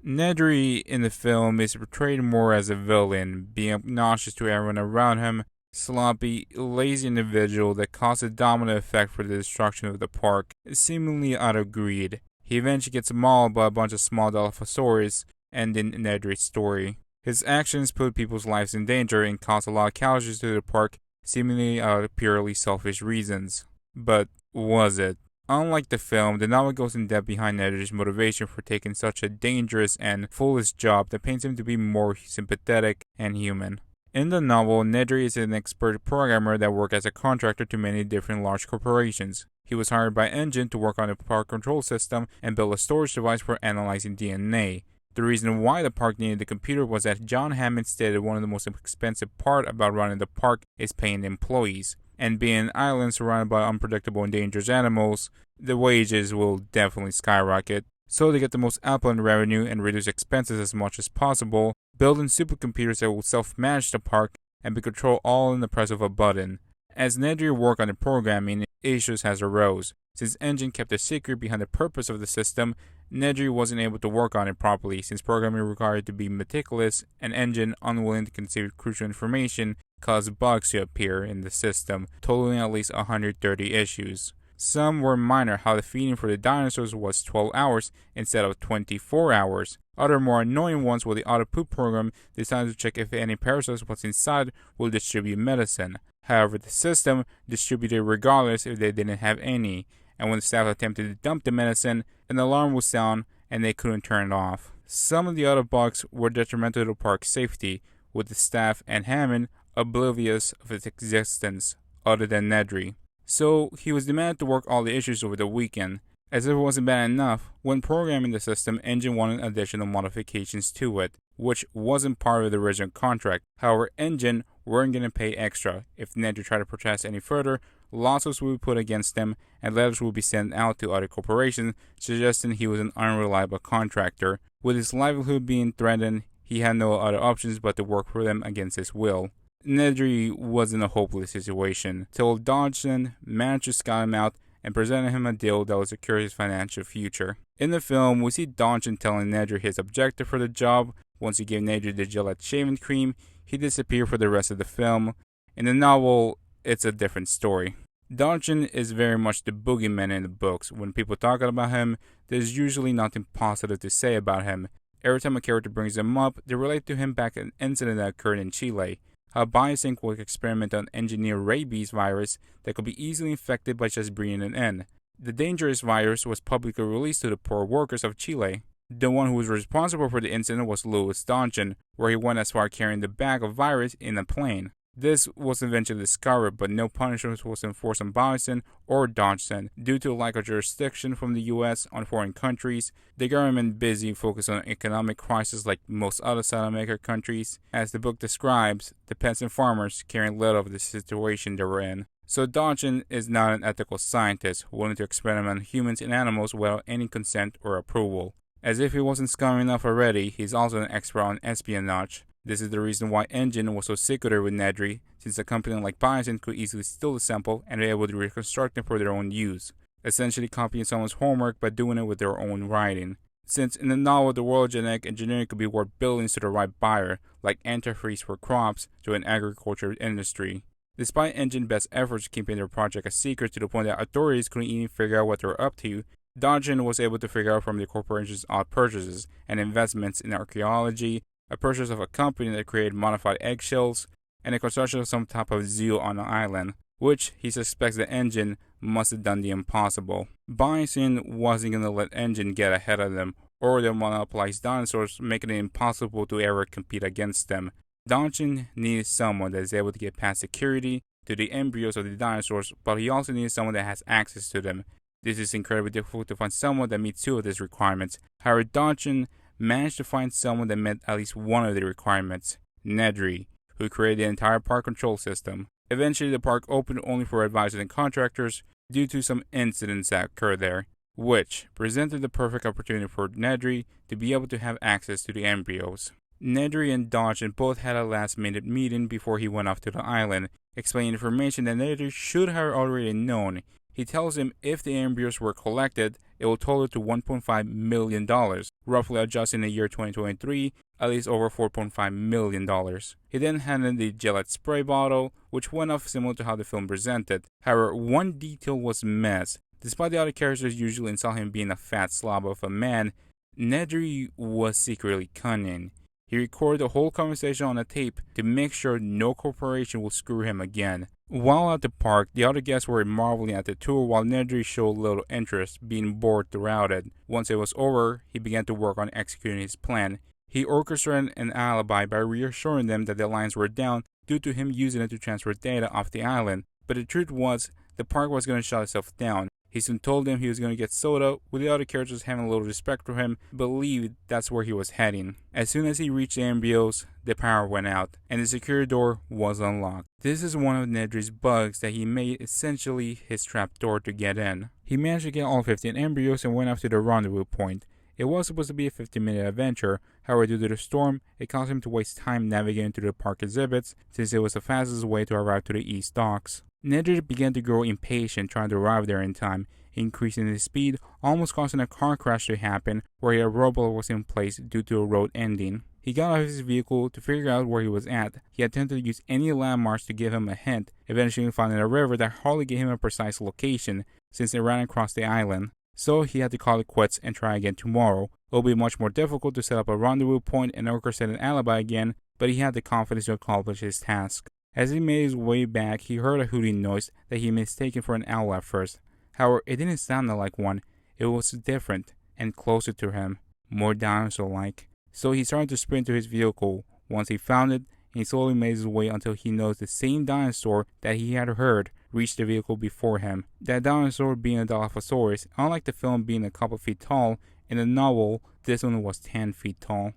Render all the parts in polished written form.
Nedry in the film is portrayed more as a villain, being obnoxious to everyone around him, sloppy, lazy individual that caused a domino effect for the destruction of the park, seemingly out of greed. He eventually gets mauled by a bunch of small Dilophosaurus, ending Nedry's story. His actions put people's lives in danger and caused a lot of casualties to the park, seemingly out of purely selfish reasons. But was it? Unlike the film, the novel goes in depth behind Nedry's motivation for taking such a dangerous and foolish job that paints him to be more sympathetic and human. In the novel, Nedry is an expert programmer that worked as a contractor to many different large corporations. He was hired by Engine to work on the park control system and build a storage device for analyzing DNA. The reason why the park needed the computer was that John Hammond stated one of the most expensive part about running the park is paying the employees. And being an island surrounded by unpredictable and dangerous animals, the wages will definitely skyrocket. So to get the most output and revenue and reduce expenses as much as possible, building supercomputers that will self-manage the park and be controlled all in the press of a button. As Nedry worked on the programming, issues has arose. Since Engine kept a secret behind the purpose of the system, Nedry wasn't able to work on it properly since programming required to be meticulous, and Engine, unwilling to conceal crucial information, caused bugs to appear in the system, totaling at least 130 issues. Some were minor, how the feeding for the dinosaurs was 12 hours instead of 24 hours. Other more annoying ones were the auto poop program designed to check if any parasites was inside will distribute medicine. However, the system distributed regardless if they didn't have any, and when the staff attempted to dump the medicine, an alarm would sound and they couldn't turn it off. Some of the other bugs were detrimental to the park's safety, with the staff and Hammond oblivious of its existence, other than Nedry. So he was demanded to work all the issues over the weekend. As if it wasn't bad enough, when programming the system, Engine wanted additional modifications to it, which wasn't part of the original contract. However, Engine weren't going to pay extra. If Nedry tried to protest any further, lawsuits would be put against them, and letters would be sent out to other corporations suggesting he was an unreliable contractor. With his livelihood being threatened, he had no other options but to work for them against his will. Nedry was in a hopeless situation, till Dodgson managed to scout him out and presented him a deal that would secure his financial future. In the film, we see Dodgson telling Nedry his objective for the job. Once he gave Nedry the Gillette shaving cream, he disappeared for the rest of the film. In the novel, it's a different story. Dodgson is very much the boogeyman in the books. When people talk about him, there's usually nothing positive to say about him. Every time a character brings him up, they relate to him back to an incident that occurred in Chile. How Biosync would experiment on engineered rabies virus that could be easily infected by just breathing it in. The dangerous virus was publicly released to the poor workers of Chile. The one who was responsible for the incident was Louis Dodgson, where he went as far as carrying the bag of virus in a plane. This was eventually discovered, but no punishment was enforced on Dodgson or Dodgson due to a lack of jurisdiction from the U.S. on foreign countries. The government busy focused on economic crisis like most other South American countries. As the book describes, the peasant farmers caring little of the situation they were in. So Dodgson is not an ethical scientist willing to experiment on humans and animals without any consent or approval. As if he wasn't scum enough already, he's also an expert on espionage. This is the reason why Engine was so secretive with Nedry, since a company like Bison could easily steal the sample and be able to reconstruct it for their own use, essentially copying someone's homework by doing it with their own writing. Since in the novel the world of genetic engineering could be worth billions to the right buyer, like antifreeze for crops to an agriculture industry. Despite Engine's best efforts keeping their project a secret to the point that authorities couldn't even figure out what they were up to, Dodgson was able to figure out from the corporation's odd purchases and investments in archaeology, a purchase of a company that created modified eggshells, and the construction of some type of zoo on the island, which he suspects the Engine must have done the impossible. Bison wasn't going to let Engine get ahead of them, or the monopolized dinosaurs, making it impossible to ever compete against them. Dodgson needed someone that is able to get past security to the embryos of the dinosaurs, but he also needed someone that has access to them. This is incredibly difficult to find someone that meets two of these requirements. However, Dodgson managed to find someone that met at least one of the requirements, Nedry, who created the entire park control system. Eventually, the park opened only for advisors and contractors due to some incidents that occurred there, which presented the perfect opportunity for Nedry to be able to have access to the embryos. Nedry and Dodgson both had a last-minute meeting before he went off to the island, explaining information that Nedry should have already known. He tells him if the embryos were collected, it will total to $1.5 million, roughly adjusted in the year 2023, at least over $4.5 million. He then handed the Gillette spray bottle, which went off similar to how the film presented. However, one detail was missed. Despite the other characters usually insult him being a fat slob of a man, Nedry was secretly cunning. He recorded the whole conversation on a tape to make sure no corporation will screw him again. While at the park, the other guests were marveling at the tour while Nedry showed little interest, being bored throughout it. Once it was over, he began to work on executing his plan. He orchestrated an alibi by reassuring them that the lines were down due to him using it to transfer data off the island. But the truth was, the park was going to shut itself down. He soon told them he was going to get soda, with the other characters having a little respect for him, believed that's where he was heading. As soon as he reached the embryos, the power went out, and the security door was unlocked. This is one of Nedry's bugs that he made essentially his trap door to get in. He managed to get all 15 embryos and went up to the rendezvous point. It was supposed to be a 15-minute adventure, however due to the storm, it caused him to waste time navigating through the park exhibits since it was the fastest way to arrive to the east docks. Nedry began to grow impatient trying to arrive there in time, increasing his speed, almost causing a car crash to happen where a roadblock was in place due to a road ending. He got out of his vehicle to figure out where he was at. He attempted to use any landmarks to give him a hint, eventually finding a river that hardly gave him a precise location since it ran across the island. So he had to call it quits and try again tomorrow. It will be much more difficult to set up a rendezvous point and orchestrate an alibi again, but he had the confidence to accomplish his task. As he made his way back, he heard a hooting noise that he mistaken for an owl at first. However, it didn't sound like one. It was different and closer to him, more dinosaur-like. So he started to sprint to his vehicle. Once he found it, he slowly made his way until he noticed the same dinosaur that he had heard reached the vehicle before him. That dinosaur being a Dilophosaurus, unlike the film being a couple feet tall, in the novel, this one was 10 feet tall.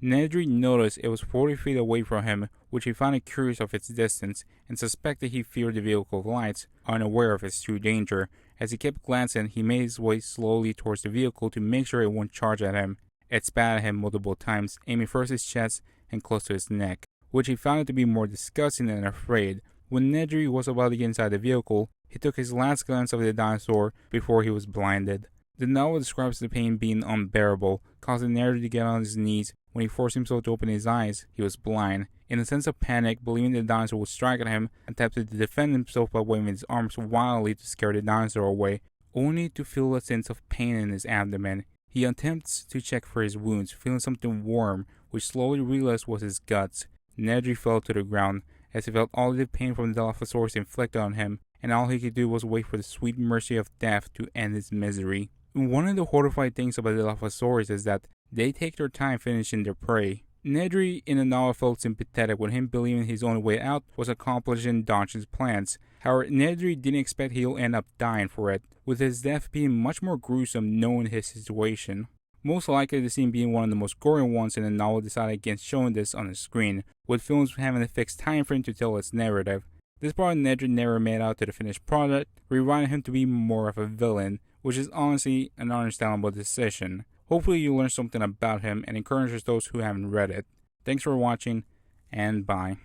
Nedry noticed it was 40 feet away from him, which he found curious of its distance, and suspected he feared the vehicle's lights, unaware of its true danger. As he kept glancing, he made his way slowly towards the vehicle to make sure it won't charge at him. It spat at him multiple times, aiming first his chest and close to his neck, which he found it to be more disgusting than afraid. When Nedry was about to get inside the vehicle, he took his last glance of the dinosaur before he was blinded. The novel describes the pain being unbearable, causing Nedry to get on his knees. When he forced himself to open his eyes, he was blind. In a sense of panic, believing the dinosaur would strike at him, attempted to defend himself by waving his arms wildly to scare the dinosaur away, only to feel a sense of pain in his abdomen. He attempts to check for his wounds, feeling something warm, which slowly realized was his guts. Nedry fell to the ground, as he felt all the pain from the Dilophosaurus inflicted on him, and all he could do was wait for the sweet mercy of death to end his misery. One of the horrifying things about the Dilophosaurus is that they take their time finishing their prey. Nedry in the novel felt sympathetic when him believing his only way out was accomplishing Dodgson's plans. However, Nedry didn't expect he'll end up dying for it, with his death being much more gruesome knowing his situation. Most likely the scene being one of the most gory ones in the novel decided against showing this on the screen, with films having a fixed time frame to tell its narrative. This brought Nedry never made out to the finished product, rewriting him to be more of a villain, which is honestly an understandable decision. Hopefully you learned something about him and encourages those who haven't read it. Thanks for watching, and bye.